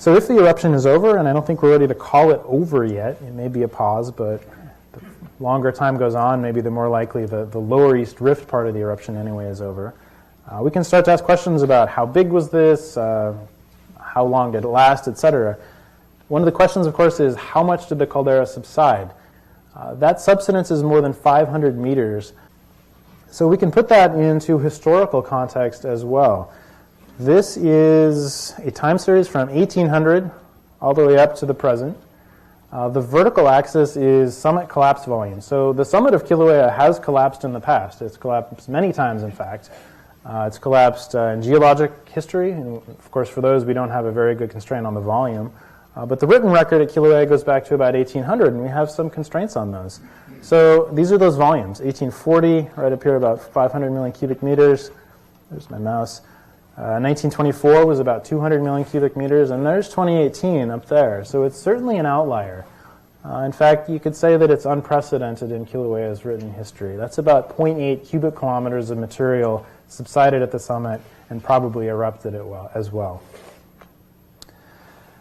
So if the eruption is over, and I don't think we're ready to call it over yet, it may be a pause, but the longer time goes on, maybe the more likely the lower east rift part of the eruption anyway is over. We can start to ask questions about how big was this, how long did it last, etc. One of the questions, of course, is how much did the caldera subside? That subsidence is more than 500 meters. So we can put that into historical context as well. This is a time series from 1800 all the way up to the present. The vertical axis is summit collapse volume. So the summit of Kilauea has collapsed in the past. It's collapsed many times, in fact. It's collapsed in geologic history. And of course, for those, we don't have a very good constraint on the volume. But the written record at Kilauea goes back to about 1800, and we have some constraints on those. So these are those volumes. 1840, right up here, about 500 million cubic meters. There's my mouse. 1924 was about 200 million cubic meters, and there's 2018 up there. So it's certainly an outlier. In fact, you could say that it's unprecedented in Kilauea's written history. That's about 0.8 cubic kilometers of material subsided at the summit and probably erupted as well.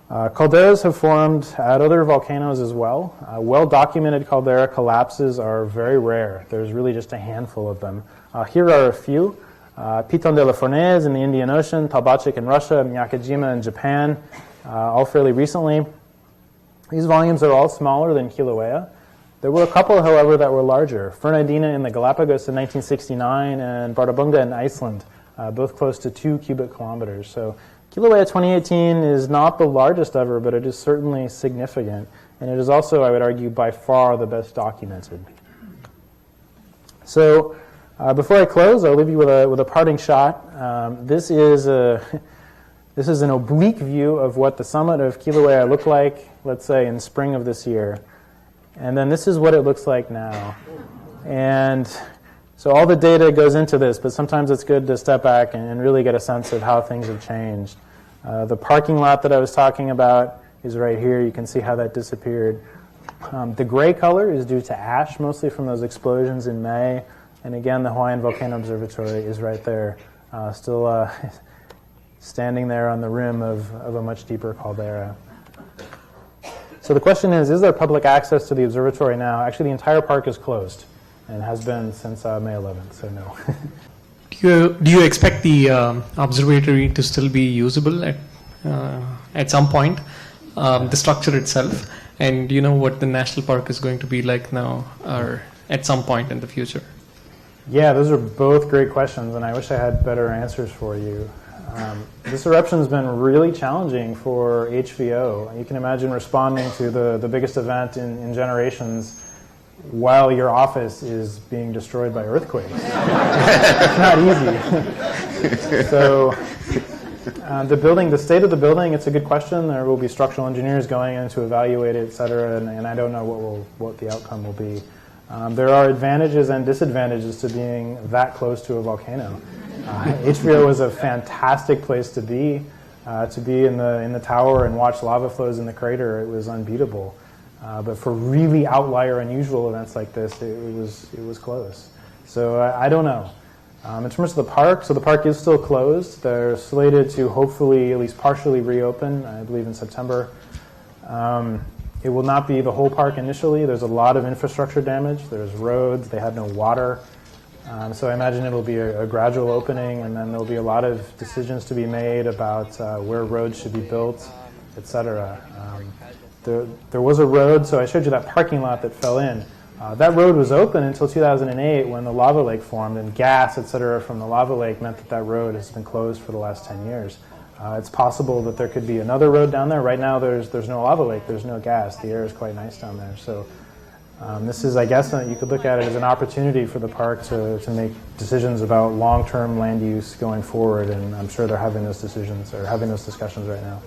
Calderas have formed at other volcanoes as well. Well-documented caldera collapses are very rare. There's really just a handful of them. Here are a few. Piton de la Fournaise in the Indian Ocean, Talbachik in Russia, Miyakojima in Japan, all fairly recently. These volumes are all smaller than Kilauea. There were a couple, however, that were larger. Fernandina in the Galapagos in 1969 and Bardabunga in Iceland, both close to 2 cubic kilometers. So Kilauea 2018 is not the largest ever, but it is certainly significant. And it is also, I would argue, by far the best documented. So before I close, I'll leave you with a parting shot. This is an oblique view of what the summit of Kilauea looked like, let's say, in spring of this year. And then this is what it looks like now. And so all the data goes into this, but sometimes it's good to step back and really get a sense of how things have changed. The parking lot that I was talking about is right here. You can see how that disappeared. The gray color is due to ash, mostly from those explosions in May. And again, the Hawaiian Volcano Observatory is right there, still standing there on the rim of a much deeper caldera. So the question is there public access to the observatory now? Actually, the entire park is closed and has been since May 11th, so no. Do you expect the observatory to still be usable at some point, the structure itself? And do you know what the national park is going to be like now or at some point in the future? Yeah, those are both great questions, and I wish I had better answers for you. This eruption has been really challenging for HVO. You can imagine responding to the biggest event in generations while your office is being destroyed by earthquakes. It's not easy. So the state of the building, it's a good question. There will be structural engineers going in to evaluate it, et cetera, and I don't know what the outcome will be. There are advantages and disadvantages to being that close to a volcano. HVO is a fantastic place to be in the tower and watch lava flows in the crater. It was unbeatable. But for really outlier, unusual events like this, it was close. So I don't know. In terms of the park, so the park is still closed. They're slated to hopefully at least partially reopen, I believe in September. It will not be the whole park initially. There's a lot of infrastructure damage. There's roads. They had no water. So I imagine it'll be a gradual opening, and then there'll be a lot of decisions to be made about where roads should be built, et cetera. There was a road, so I showed you that parking lot that fell in. That road was open until 2008 when the lava lake formed, and gas, et cetera, from the lava lake meant that road has been closed for the last 10 years. It's possible that there could be another road down there. Right now there's no lava lake, there's no gas. The air is quite nice down there. So this is, I guess, you could look at it as an opportunity for the park to make decisions about long-term land use going forward, and I'm sure they're having those discussions right now.